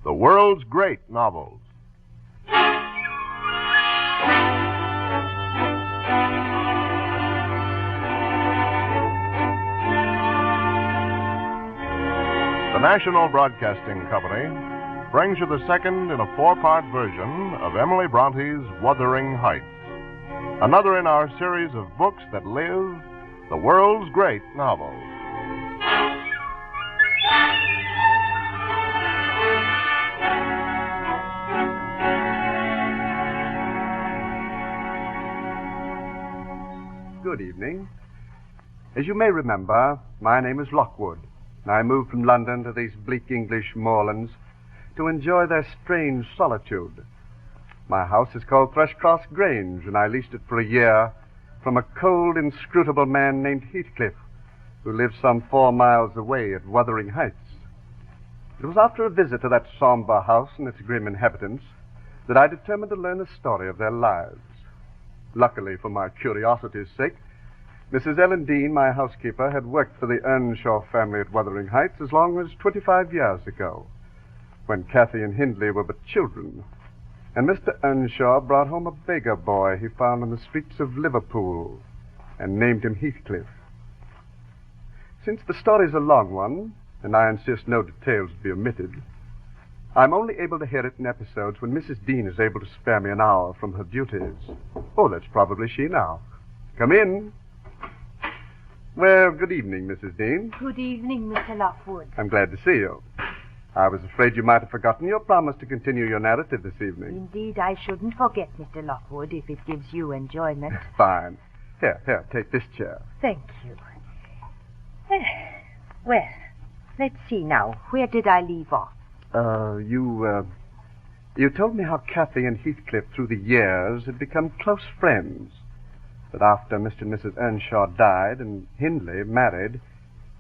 the world's great novels. The National Broadcasting Company brings you the second in a four-part version of Emily Bronte's Wuthering Heights, another in our series of books that live the world's great novels. Good evening. As you may remember, my name is Lockwood, and I moved from London to these bleak English moorlands to enjoy their strange solitude. My house is called Thrushcross Grange, and I leased it for a year from a cold, inscrutable man named Heathcliff, who lives some 4 miles away at Wuthering Heights. It was after a visit to that somber house and its grim inhabitants that I determined to learn the story of their lives. Luckily, for my curiosity's sake, Mrs. Ellen Dean, my housekeeper, had worked for the Earnshaw family at Wuthering Heights as long as 25 years ago, when Cathy and Hindley were but children, and Mr. Earnshaw brought home a beggar boy he found on the streets of Liverpool and named him Heathcliff. Since the story's a long one, and I insist no details be omitted, I'm only able to hear it in episodes when Mrs. Dean is able to spare me an hour from her duties. Oh, that's probably she now. Come in. Well, good evening, Mrs. Dean. Good evening, Mr. Lockwood. I'm glad to see you. I was afraid you might have forgotten your promise to continue your narrative this evening. Indeed, I shouldn't forget, Mr. Lockwood, if it gives you enjoyment. Fine. Here, take this chair. Thank you. Well, let's see now. Where did I leave off? You told me how Cathy and Heathcliff through the years had become close friends. That after Mr. and Mrs. Earnshaw died and Hindley married,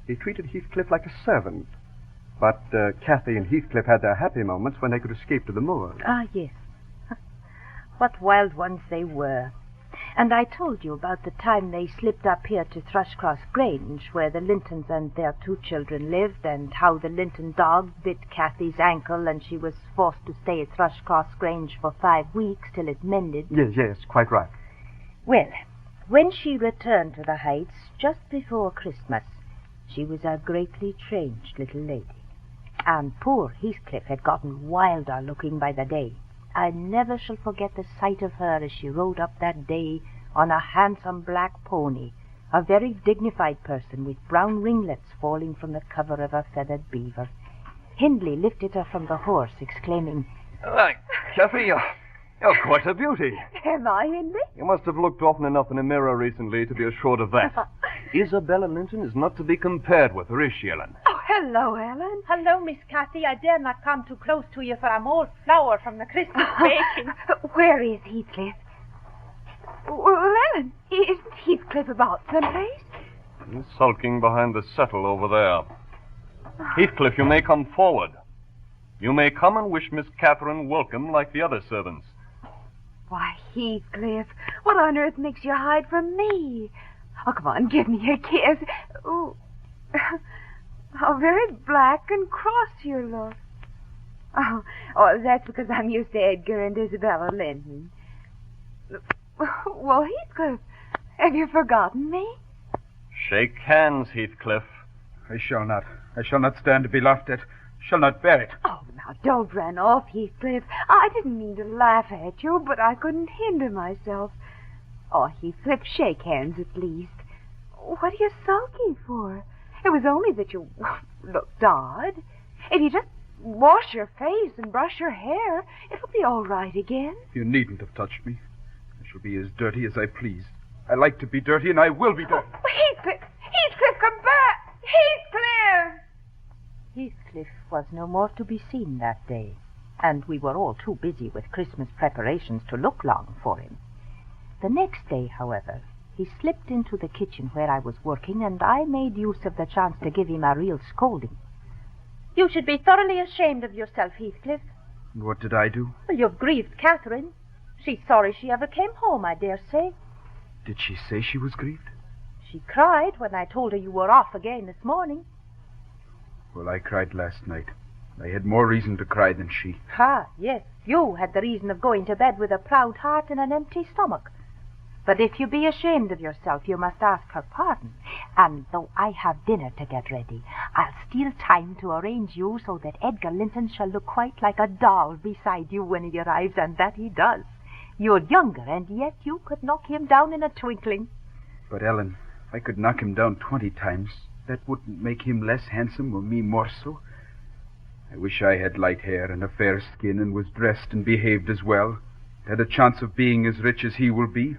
he treated Heathcliff like a servant. But Cathy and Heathcliff had their happy moments when they could escape to the moors. Ah, yes. What wild ones they were. And I told you about the time they slipped up here to Thrushcross Grange, where the Lintons and their 2 children lived, and how the Linton dog bit Cathy's ankle, and she was forced to stay at Thrushcross Grange for 5 weeks till it mended. Yes, quite right. Well, when she returned to the Heights just before Christmas, she was a greatly changed little lady. And poor Heathcliff had gotten wilder looking by the day. I never shall forget the sight of her as she rode up that day on a handsome black pony, a very dignified person with brown ringlets falling from the cover of her feathered beaver. Hindley lifted her from the horse, exclaiming, "Why, Cathy, you're quite a beauty." "Am I, Hindley?" You must have looked often enough in a mirror recently to be assured of that. Isabella Linton is not to be compared with her, is she, Ellen? Oh, hello, Ellen. Hello, Miss Cathy. I dare not come too close to you, for I'm all flour from the Christmas baking. Where is Heathcliff? Well, Ellen, isn't Heathcliff about someplace? He's sulking behind the settle over there. Heathcliff, you may come forward. You may come and wish Miss Catherine welcome like the other servants. Why, Heathcliff, what on earth makes you hide from me? Oh, come on, give me a kiss. Oh, how very black and cross you look. Oh, that's because I'm used to Edgar and Isabella Linton. Well, Heathcliff, have you forgotten me? Shake hands, Heathcliff. I shall not stand to be laughed at. Shall not bear it. Oh, now, don't run off, Heathcliff. I didn't mean to laugh at you, but I couldn't hinder myself. Oh, Heathcliff, shake hands at least. What are you sulking for? It was only that you looked odd. If you just wash your face and brush your hair, it'll be all right again. You needn't have touched me. I shall be as dirty as I please. I like to be dirty, and I will be dirty. Oh, Heathcliff! Heathcliff, come back! Heathcliff! Heathcliff was no more to be seen that day, and we were all too busy with Christmas preparations to look long for him. The next day, however, he slipped into the kitchen where I was working, and I made use of the chance to give him a real scolding. You should be thoroughly ashamed of yourself, Heathcliff. And what did I do? Well, you've grieved Catherine. She's sorry she ever came home, I dare say. Did she say she was grieved? She cried when I told her you were off again this morning. Well, I cried last night. I had more reason to cry than she. Ah, yes, you had the reason of going to bed with a proud heart and an empty stomach. But if you be ashamed of yourself, you must ask her pardon. And though I have dinner to get ready, I'll steal time to arrange you so that Edgar Linton shall look quite like a doll beside you when he arrives, and that he does. You're younger, and yet you could knock him down in a twinkling. But, Ellen, if I could knock him down 20 times, that wouldn't make him less handsome or me more so. I wish I had light hair and a fair skin and was dressed and behaved as well, had a chance of being as rich as he will be.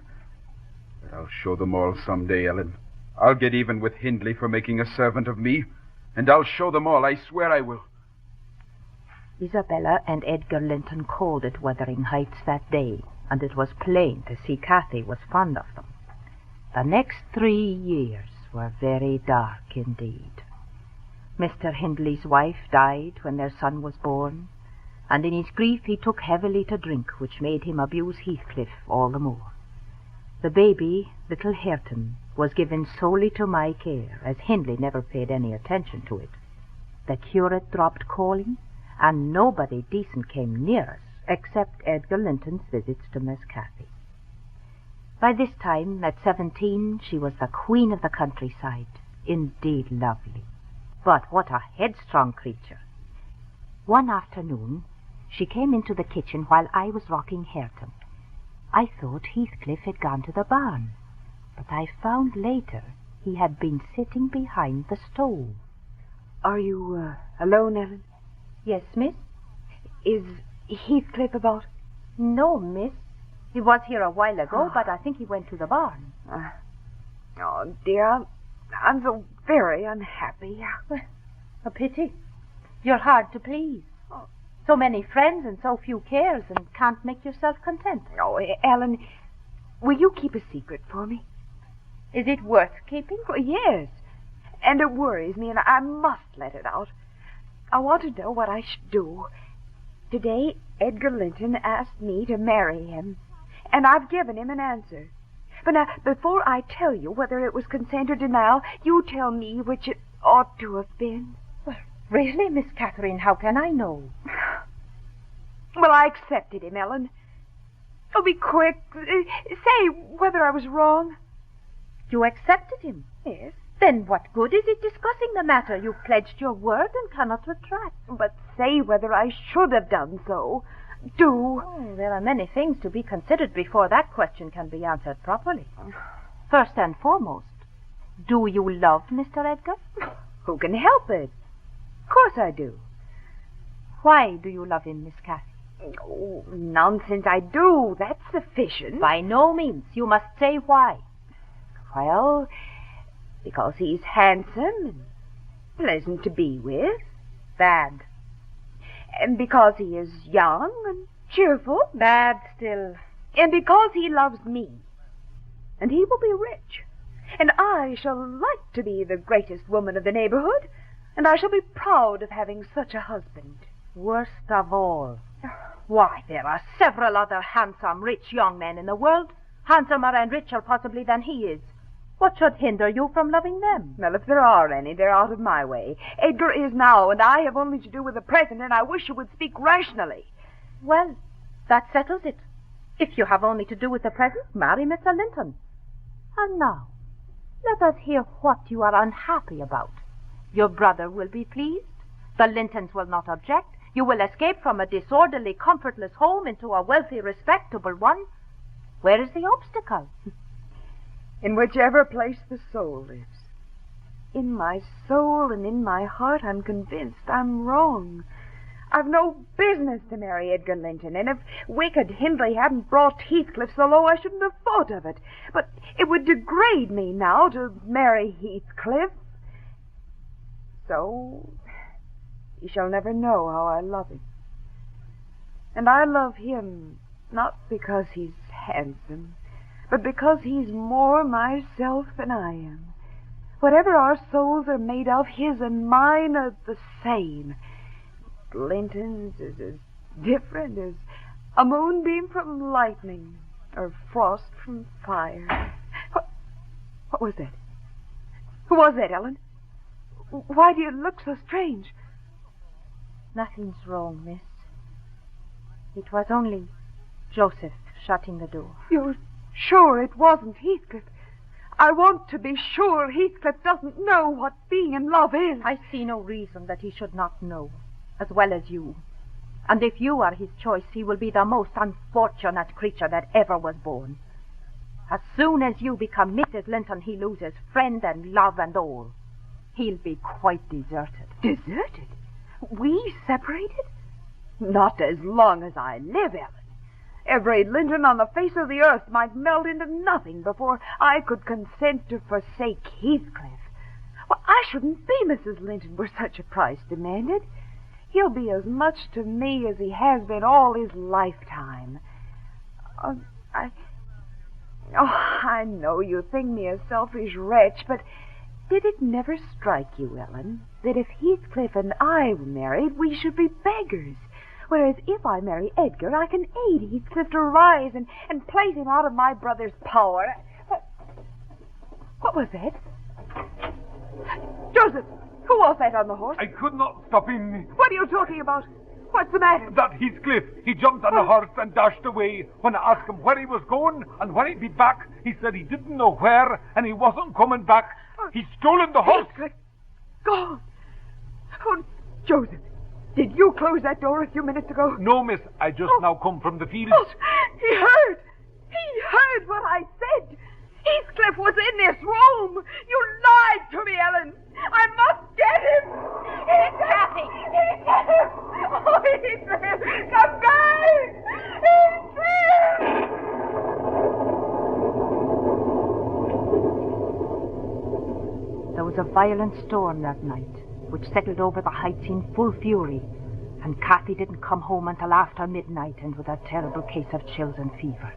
But I'll show them all someday, Ellen. I'll get even with Hindley for making a servant of me, and I'll show them all. I swear I will. Isabella and Edgar Linton called at Wuthering Heights that day, and it was plain to see Cathy was fond of them. The next 3 years were very dark indeed. Mr. Hindley's wife died when their son was born, and in his grief he took heavily to drink, which made him abuse Heathcliff all the more. The baby, little Hareton, was given solely to my care, as Hindley never paid any attention to it. The curate dropped calling, and nobody decent came near us, except Edgar Linton's visits to Miss Cathy. By this time, at 17, she was the queen of the countryside, indeed lovely. But what a headstrong creature! One afternoon, she came into the kitchen while I was rocking Hareton. I thought Heathcliff had gone to the barn, but I found later he had been sitting behind the stove. Are you alone, Ellen? Yes, miss? Is Heathcliff about? No, miss. He was here a while ago, but I think he went to the barn. Oh, dear, I'm so very unhappy. Well, a pity. You're hard to please. So many friends and so few cares, and can't make yourself content. Oh, Ellen, will you keep a secret for me? Is it worth keeping? Well, yes, and it worries me, and I must let it out. I want to know what I should do. Today, Edgar Linton asked me to marry him, and I've given him an answer. But now, before I tell you whether it was consent or denial, you tell me which it ought to have been. Well, really, Miss Catherine, how can I know? Well, I accepted him, Ellen. Oh, be quick. Say whether I was wrong. You accepted him? Yes. Then what good is it discussing the matter? You've pledged your word and cannot retract. But say whether I should have done so. Do. Oh, there are many things to be considered before that question can be answered properly. First and foremost, do you love Mr. Edgar? Who can help it? Of course I do. Why do you love him, Miss Cathy? Oh, nonsense, I do. That's sufficient. By no means. You must say why. Well, because he's handsome and pleasant to be with. Bad. And because he is young and cheerful. Bad still. And because he loves me. And he will be rich. And I shall like to be the greatest woman of the neighborhood. And I shall be proud of having such a husband. Worst of all. Why, there are several other handsome, rich young men in the world, handsomer and richer possibly than he is. What should hinder you from loving them? Well, if there are any, they're out of my way. Edgar is now, and I have only to do with the present, and I wish you would speak rationally. Well, that settles it. If you have only to do with the present, marry Mr. Linton. And now, let us hear what you are unhappy about. Your brother will be pleased. The Lintons will not object. You will escape from a disorderly, comfortless home into a wealthy, respectable one. Where is the obstacle? In whichever place the soul lives. In my soul and in my heart, I'm convinced I'm wrong. I've no business to marry Edgar Linton, and if wicked Hindley hadn't brought Heathcliff so low, I shouldn't have thought of it. But it would degrade me now to marry Heathcliff. So he shall never know how I love him. And I love him not because he's handsome, but because he's more myself than I am. Whatever our souls are made of, his and mine are the same. Linton's is as different as a moonbeam from lightning or frost from fire. What was that? Who was that, Ellen? Why do you look so strange? Nothing's wrong, miss. It was only Joseph shutting the door. You're sure it wasn't Heathcliff? I want to be sure Heathcliff doesn't know what being in love is. I see no reason that he should not know, as well as you. And if you are his choice, he will be the most unfortunate creature that ever was born. As soon as you become Mrs. Linton, he loses friend and love and all. He'll be quite deserted. Deserted? We separated? Not as long as I live, Ellen. Every Linton on the face of the earth might melt into nothing before I could consent to forsake Heathcliff. Well, I shouldn't be Mrs. Linton were such a price demanded. He'll be as much to me as he has been all his lifetime. I know you think me a selfish wretch, but did it never strike you, Ellen, that if Heathcliff and I were married, we should be beggars? Whereas if I marry Edgar, I can aid Heathcliff to rise and place him out of my brother's power. What was that? Joseph, who was that on the horse? I could not stop him. What are you talking about? What's the matter? That Heathcliff. He jumped on the horse and dashed away. When I asked him where he was going and when he'd be back, he said he didn't know where and he wasn't coming back. He'd stolen the horse. Heathcliff. Gone. Oh, Joseph, did you close that door a few minutes ago? No, miss. I just now come from the fields. Oh, he heard. He heard what I said. Heathcliff was in this room. You lied to me, Ellen. I must get him. Heathcliff! Heathcliff! Oh, Heathcliff! Come back! Heathcliff! There was a violent storm that night, which settled over the heights in full fury, and Kathy didn't come home until after midnight and with a terrible case of chills and fever.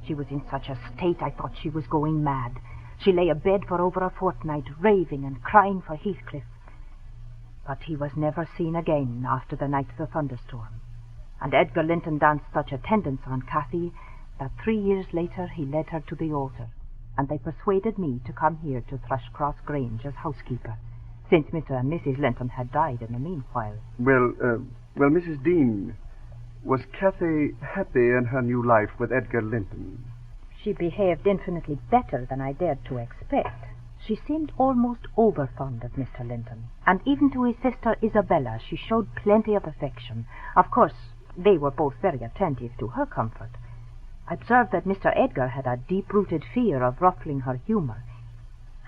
She was in such a state I thought she was going mad. She lay abed for over a fortnight, raving and crying for Heathcliff. But he was never seen again after the night of the thunderstorm, and Edgar Linton danced such attendance on Kathy that 3 years later he led her to the altar, and they persuaded me to come here to Thrushcross Grange as housekeeper, since Mr. and Mrs. Linton had died in the meanwhile. Well, Mrs. Dean, was Kathy happy in her new life with Edgar Linton? She behaved infinitely better than I dared to expect. She seemed almost over-fond of Mr. Linton, and even to his sister Isabella she showed plenty of affection. Of course, they were both very attentive to her comfort. I observed that Mr. Edgar had a deep-rooted fear of ruffling her humour,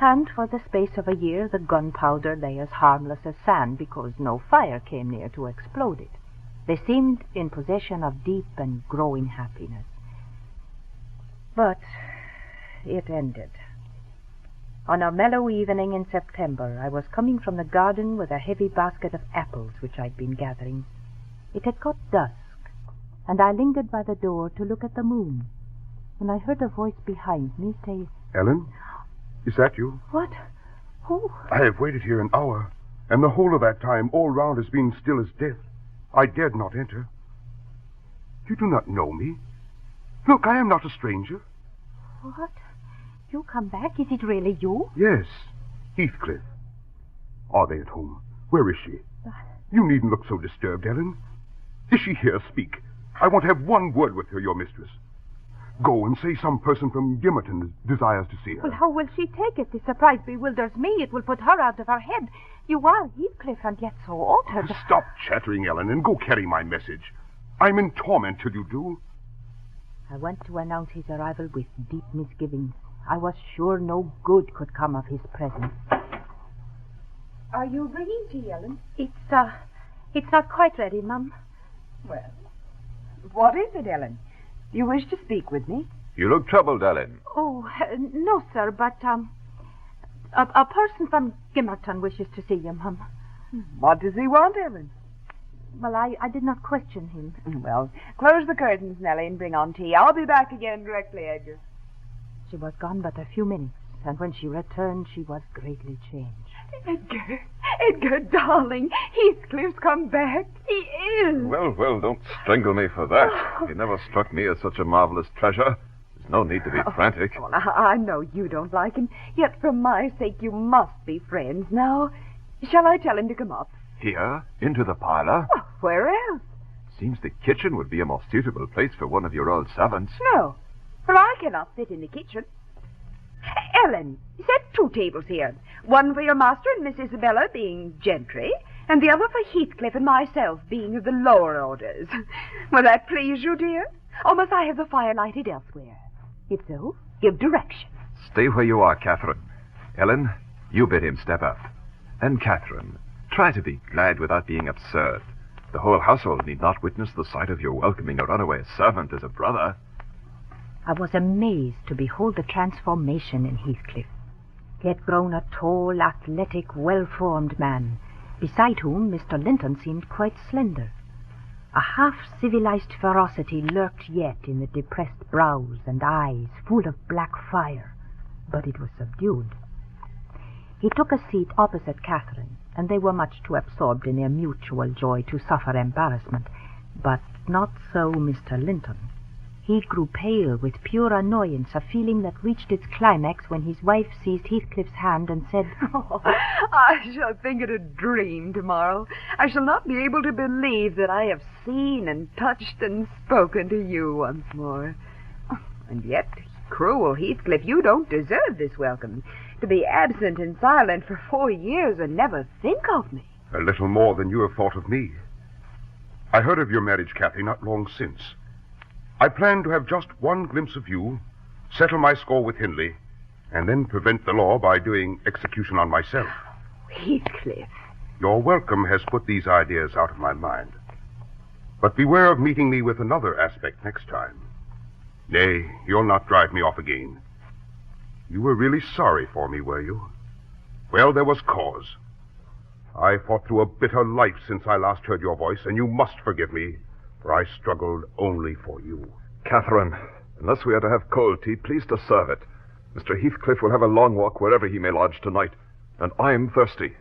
and for the space of a year the gunpowder lay as harmless as sand because no fire came near to explode it. They seemed in possession of deep and growing happiness. But it ended. On a mellow evening in September, I was coming from the garden with a heavy basket of apples which I'd been gathering. It had got dusk, and I lingered by the door to look at the moon, when I heard a voice behind me say, Ellen, is that you? What? Who? I have waited here an hour, and the whole of that time all round has been still as death. I dared not enter. You do not know me. Look, I am not a stranger. What? You come back? Is it really you? Yes, Heathcliff. Are they at home? Where is she? You needn't look so disturbed, Ellen. Is she here? Speak. I want to have one word with her, your mistress. Go and say some person from Gimmerton desires to see her. Well, how will she take it? The surprise bewilders me. It will put her out of her head. You are Heathcliff, and yet so altered. Stop chattering, Ellen, and go carry my message. I'm in torment till you do. I went to announce his arrival with deep misgivings. I was sure no good could come of his presence. Are you bringing tea, Ellen? It's not quite ready, Mum. Well, what is it, Ellen? Do you wish to speak with me? You look troubled, Ellen. Oh, no, sir, but, a person from Gimmerton wishes to see you, Mum. What does he want, Ellen? Well, I did not question him. Well, close the curtains, Nellie, and bring on tea. I'll be back again directly, Edgar. She was gone but a few minutes, and when she returned, she was greatly changed. Edgar, darling, Heathcliff's come back. He is. Well, don't strangle me for that. He never struck me as such a marvelous treasure. There's no need to be frantic. Well, I know you don't like him, yet for my sake you must be friends now. Shall I tell him to come up? Here? Into the parlor? Oh, Where else? Seems the kitchen would be a more suitable place for one of your old servants. No, for I cannot sit in the kitchen. Ellen, set 2 tables here. One for your master and Miss Isabella, being gentry, and the other for Heathcliff and myself, being of the lower orders. Will that please you, dear? Or must I have the fire lighted elsewhere? If so, give direction. Stay where you are, Catherine. Ellen, you bid him step up. And Catherine, try to be glad without being absurd. The whole household need not witness the sight of your welcoming a runaway servant as a brother. I was amazed to behold the transformation in Heathcliff. He had grown a tall, athletic, well-formed man, beside whom Mr. Linton seemed quite slender. A half-civilized ferocity lurked yet in the depressed brows and eyes full of black fire, but it was subdued. He took a seat opposite Catherine, and they were much too absorbed in their mutual joy to suffer embarrassment. But not so Mr. Linton. He grew pale with pure annoyance, a feeling that reached its climax when his wife seized Heathcliff's hand and said, "Oh, I shall think it a dream tomorrow. I shall not be able to believe that I have seen and touched and spoken to you once more. And yet, cruel Heathcliff, you don't deserve this welcome. To be absent and silent for 4 years and never think of me." A little more than you have thought of me. I heard of your marriage, Cathy, not long since. I planned to have just one glimpse of you, settle my score with Hindley, and then prevent the law by doing execution on myself. Heathcliff. Your welcome has put these ideas out of my mind. But beware of meeting me with another aspect next time. Nay, you'll not drive me off again. You were really sorry for me, were you? Well, there was cause. I fought through a bitter life since I last heard your voice, and you must forgive me, for I struggled only for you. Catherine, unless we are to have cold tea, please to serve it. Mr. Heathcliff will have a long walk wherever he may lodge tonight, and I'm thirsty.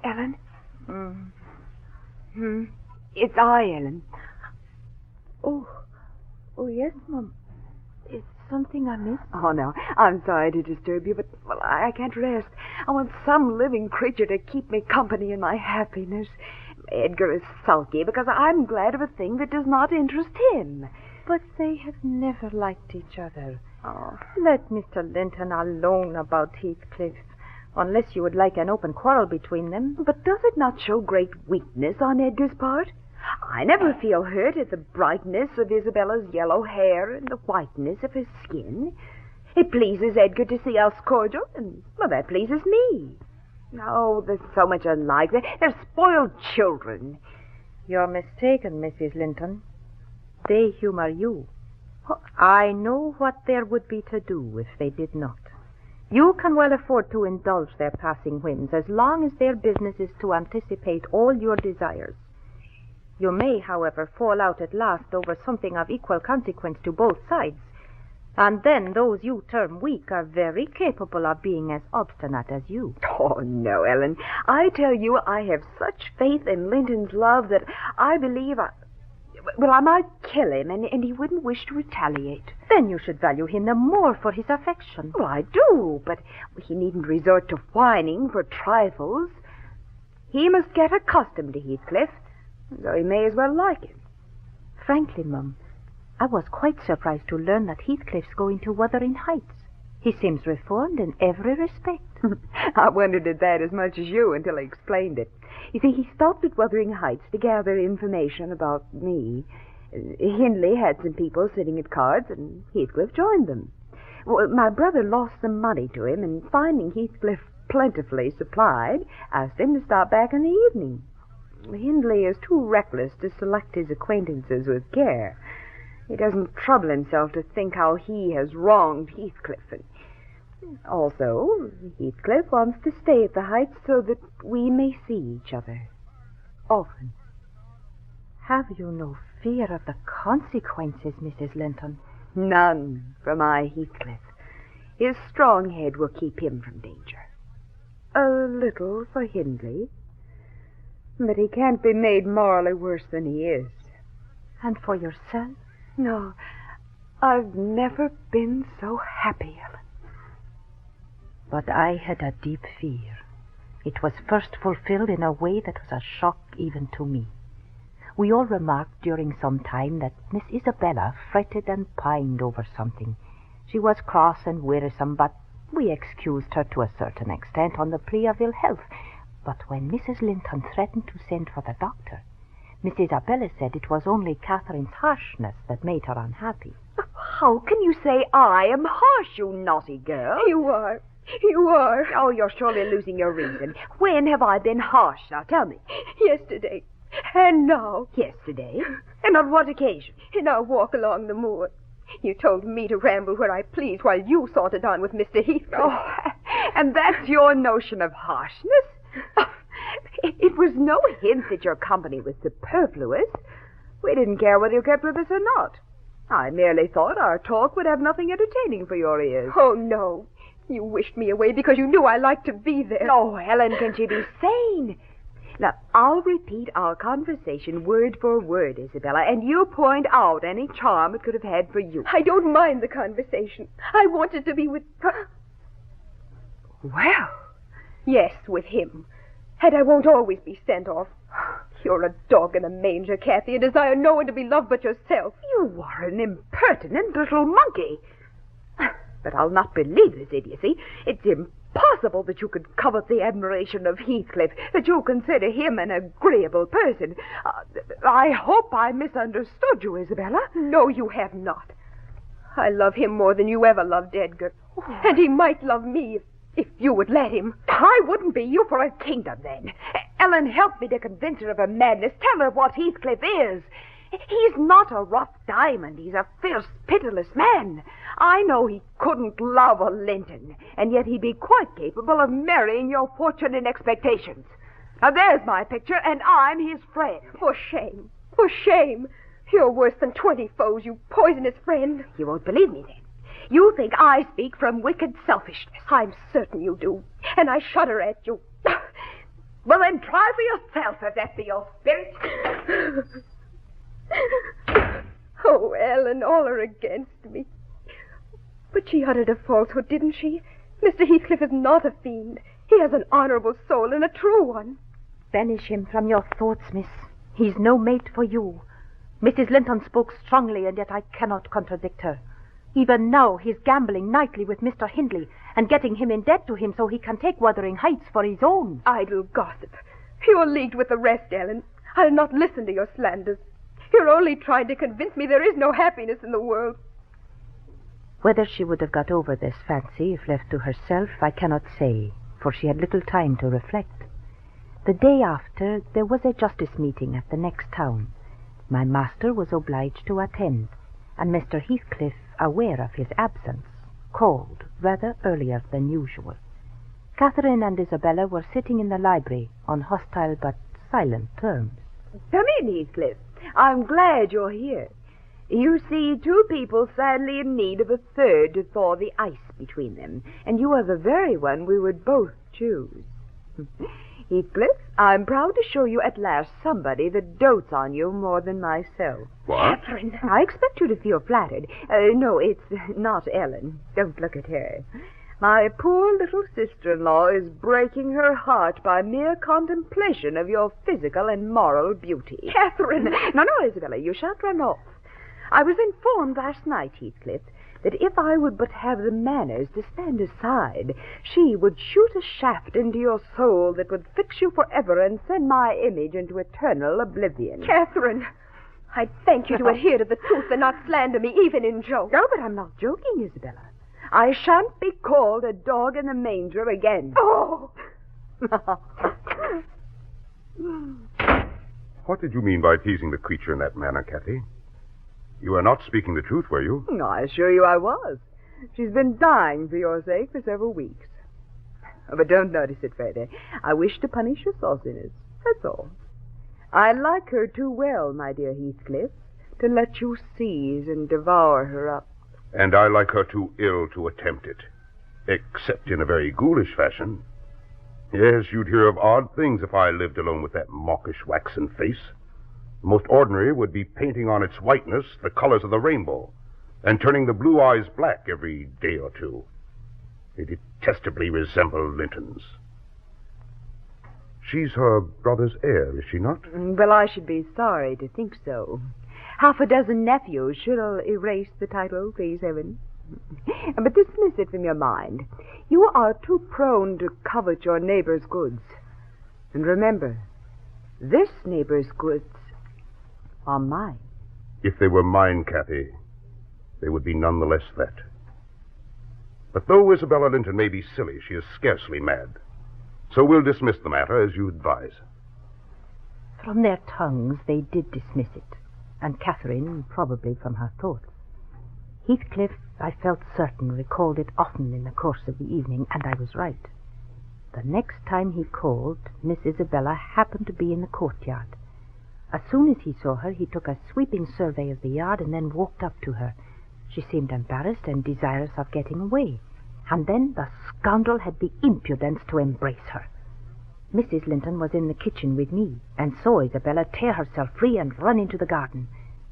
Ellen? It's I, Ellen. Oh, yes, Mum. It's something I missed. Oh, no. I'm sorry to disturb you, but, well, I can't rest. I want some living creature to keep me company in my happiness. Edgar is sulky because I'm glad of a thing that does not interest him. But they have never liked each other. Oh. Let Mr. Linton alone about Heathcliff, unless you would like an open quarrel between them. But does it not show great weakness on Edgar's part? I never feel hurt at the brightness of Isabella's yellow hair and the whiteness of her skin. It pleases Edgar to see us cordial, and, well, that pleases me. Oh, there's so much alike. They're spoiled children. You're mistaken, Mrs. Linton. They humor you. I know what there would be to do if they did not. You can well afford to indulge their passing whims as long as their business is to anticipate all your desires. You may, however, fall out at last over something of equal consequence to both sides, and then those you term weak are very capable of being as obstinate as you. Oh, no, Ellen. I tell you, I have such faith in Linton's love that I believe I might kill him, and he wouldn't wish to retaliate. Then you should value him the more for his affection. Well, I do, but he needn't resort to whining for trifles. He must get accustomed to Heathcliff, so he may as well like him. Frankly, Mum, I was quite surprised to learn that Heathcliff's going to Wuthering Heights. He seems reformed in every respect. I wondered at that as much as you until I explained it. You see, he stopped at Wuthering Heights to gather information about me. Hindley had some people sitting at cards, and Heathcliff joined them. Well, my brother lost some money to him, and finding Heathcliff plentifully supplied, asked him to stop back in the evening. Hindley is too reckless to select his acquaintances with care. He doesn't trouble himself to think how he has wronged Heathcliff. And also, Heathcliff wants to stay at the Heights so that we may see each other often. Have you no fear of the consequences, Mrs. Linton? None for my Heathcliff. His strong head will keep him from danger. A little for Hindley. But he can't be made morally worse than he is. And for yourself? No, I've never been so happy, Ellen. But I had a deep fear. It was first fulfilled in a way that was a shock even to me. We all remarked during some time that Miss Isabella fretted and pined over something. She was cross and wearisome, but we excused her to a certain extent on the plea of ill health. But when Mrs. Linton threatened to send for the doctor, Miss Isabella said it was only Catherine's harshness that made her unhappy. How can you say I am harsh, you naughty girl? You are. You are. Oh, you're surely losing your reason. When have I been harsh? Now, tell me. Yesterday. And now. Yesterday? And on what occasion? In our walk along the moor. You told me to ramble where I pleased while you sauntered on with Mr. Heathcliff. Oh, and that's your notion of harshness? It was no hint that your company was superfluous. We didn't care whether you kept with us or not. I merely thought our talk would have nothing entertaining for your ears. Oh, no. You wished me away because you knew I liked to be there. Oh, Helen, can she be sane? Now, I'll repeat our conversation word for word, Isabella, and you point out any charm it could have had for you. I don't mind the conversation. I wanted to be with... Well, yes, with him. And I won't always be sent off. You're a dog in a manger, Kathy, and desire no one to be loved but yourself. You are an impertinent little monkey. But I'll not believe this idiocy. It's impossible that you could covet the admiration of Heathcliff, that you consider him an agreeable person. I hope I misunderstood you, Isabella. No, you have not. I love him more than you ever loved Edgar. And he might love me if you would let him. I wouldn't be you for a kingdom, then. Ellen, help me to convince her of her madness. Tell her what Heathcliff is. He's not a rough diamond. He's a fierce, pitiless man. I know he couldn't love a Linton, and yet he'd be quite capable of marrying your fortune and expectations. Now, there's my picture, and I'm his friend. For shame. For shame. You're worse than 20 foes, you poisonous friend. You won't believe me, then. You think I speak from wicked selfishness. I'm certain you do, and I shudder at you. Well, then try for yourself, if that be your spirit. Oh, Ellen, all are against me. But she uttered a falsehood, didn't she? Mr. Heathcliff is not a fiend. He has an honorable soul and a true one. Banish him from your thoughts, miss. He's no mate for you. Mrs. Linton spoke strongly, and yet I cannot contradict her. Even now he's gambling nightly with Mr. Hindley and getting him in debt to him so he can take Wuthering Heights for his own. Idle gossip. You're leagued with the rest, Ellen. I'll not listen to your slanders. You're only trying to convince me there is no happiness in the world. Whether she would have got over this fancy if left to herself, I cannot say, for she had little time to reflect. The day after, there was a justice meeting at the next town. My master was obliged to attend, and Mr. Heathcliff, aware of his absence, called rather earlier than usual. Catherine and Isabella were sitting in the library on hostile but silent terms. Come in, Heathcliff. I'm glad you're here. You see, two people sadly in need of a third to thaw the ice between them, and you are the very one we would both choose. Heathcliff, I'm proud to show you at last somebody that dotes on you more than myself. What? Catherine, I expect you to feel flattered. No, it's not Ellen. Don't look at her. My poor little sister-in-law is breaking her heart by mere contemplation of your physical and moral beauty. Catherine! No, Isabella, you shan't run off. I was informed last night, Heathcliff, that if I would but have the manners to stand aside, she would shoot a shaft into your soul that would fix you forever and send my image into eternal oblivion. Catherine, I thank you to adhere to the truth and not slander me, even in joke. No, but I'm not joking, Isabella. I shan't be called a dog in the manger again. Oh! What did you mean by teasing the creature in that manner, Kathy? You were not speaking the truth, were you? I assure you I was. She's been dying for your sake for several weeks. But don't notice it further. I wish to punish your sauciness. That's all. I like her too well, my dear Heathcliff, to let you seize and devour her up. And I like her too ill to attempt it, except in a very ghoulish fashion. Yes, you'd hear of odd things if I lived alone with that mawkish waxen face. The most ordinary would be painting on its whiteness the colors of the rainbow, and turning the blue eyes black every day or two. They detestably resemble Linton's. She's her brother's heir, is she not? Well, I should be sorry to think so. Half a dozen nephews should erase the title, please heaven. But dismiss it from your mind. You are too prone to covet your neighbor's goods. And remember, this neighbor's goods are mine. If they were mine, Kathy, they would be none the less that. But though Isabella Linton may be silly, she is scarcely mad. So we'll dismiss the matter as you advise. From their tongues they did dismiss it, and Catherine probably from her thoughts. Heathcliff, I felt certain, recalled it often in the course of the evening, and I was right. The next time he called, Miss Isabella happened to be in the courtyard. As soon as he saw her, he took a sweeping survey of the yard and then walked up to her. She seemed embarrassed and desirous of getting away. And then the scoundrel had the impudence to embrace her. Mrs. Linton was in the kitchen with me, and saw Isabella tear herself free and run into the garden.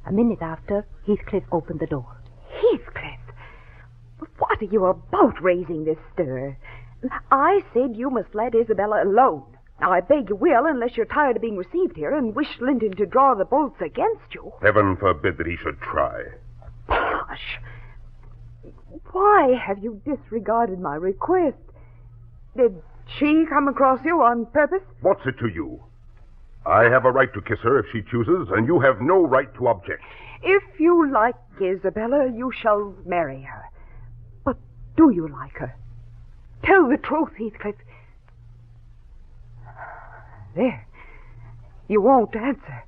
A minute after, Heathcliff opened the door. Heathcliff, what are you about raising this stir? I said you must let Isabella alone. Now, I beg you will, unless you're tired of being received here and wish Linton to draw the bolts against you. Heaven forbid that he should try. Bosh! Why have you disregarded my request? Did she come across you on purpose? What's it to you? I have a right to kiss her if she chooses, and you have no right to object. If you like Isabella, you shall marry her. But do you like her? Tell the truth, Heathcliff. There. You won't answer.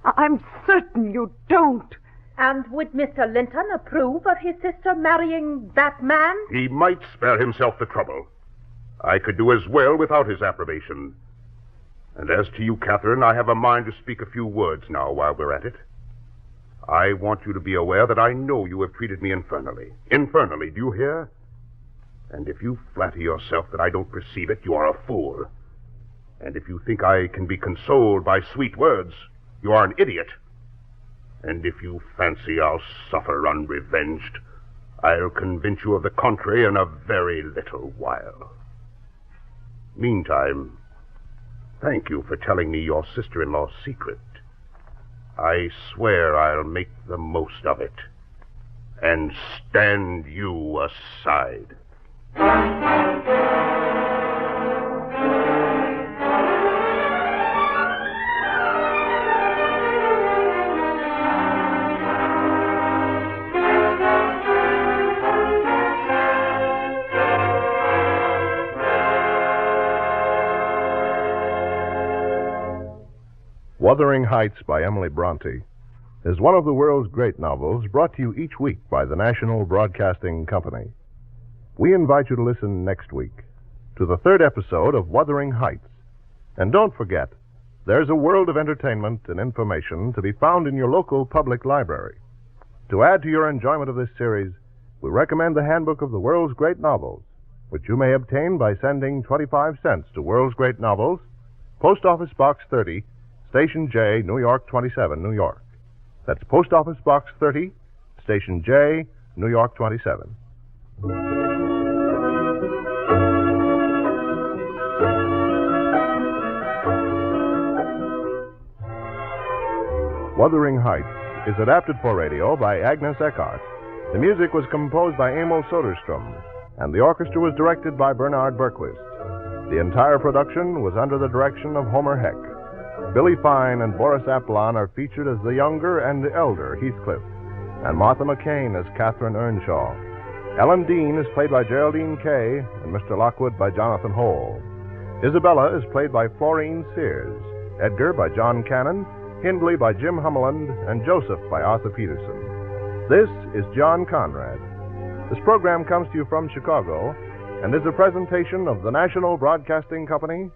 I'm certain you don't. And would Mr. Linton approve of his sister marrying that man? He might spare himself the trouble. I could do as well without his approbation. And as to you, Catherine, I have a mind to speak a few words now while we're at it. I want you to be aware that I know you have treated me infernally. Infernally, do you hear? And if you flatter yourself that I don't perceive it, you are a fool. And if you think I can be consoled by sweet words, you are an idiot. And if you fancy I'll suffer unrevenged, I'll convince you of the contrary in a very little while. Meantime, thank you for telling me your sister-in-law's secret. I swear I'll make the most of it and stand you aside. Wuthering Heights by Emily Bronte is one of the world's great novels brought to you each week by the National Broadcasting Company. We invite you to listen next week to the third episode of Wuthering Heights. And don't forget, there's a world of entertainment and information to be found in your local public library. To add to your enjoyment of this series, we recommend the Handbook of the World's Great Novels, which you may obtain by sending 25 cents to World's Great Novels, Post Office Box 30, Station J, New York 27, New York. That's Post Office Box 30, Station J, New York 27. Wuthering Heights is adapted for radio by Agnes Eckhart. The music was composed by Emil Soderstrom, and the orchestra was directed by Bernard Berquist. The entire production was under the direction of Homer Heck. Billy Fine and Boris Apollon are featured as the younger and elder Heathcliff, and Martha McCain as Catherine Earnshaw. Ellen Dean is played by Geraldine Kay, and Mr. Lockwood by Jonathan Hole. Isabella is played by Florine Sears, Edgar by John Cannon, Hindley by Jim Hummeland, and Joseph by Arthur Peterson. This is John Conrad. This program comes to you from Chicago and is a presentation of the National Broadcasting Company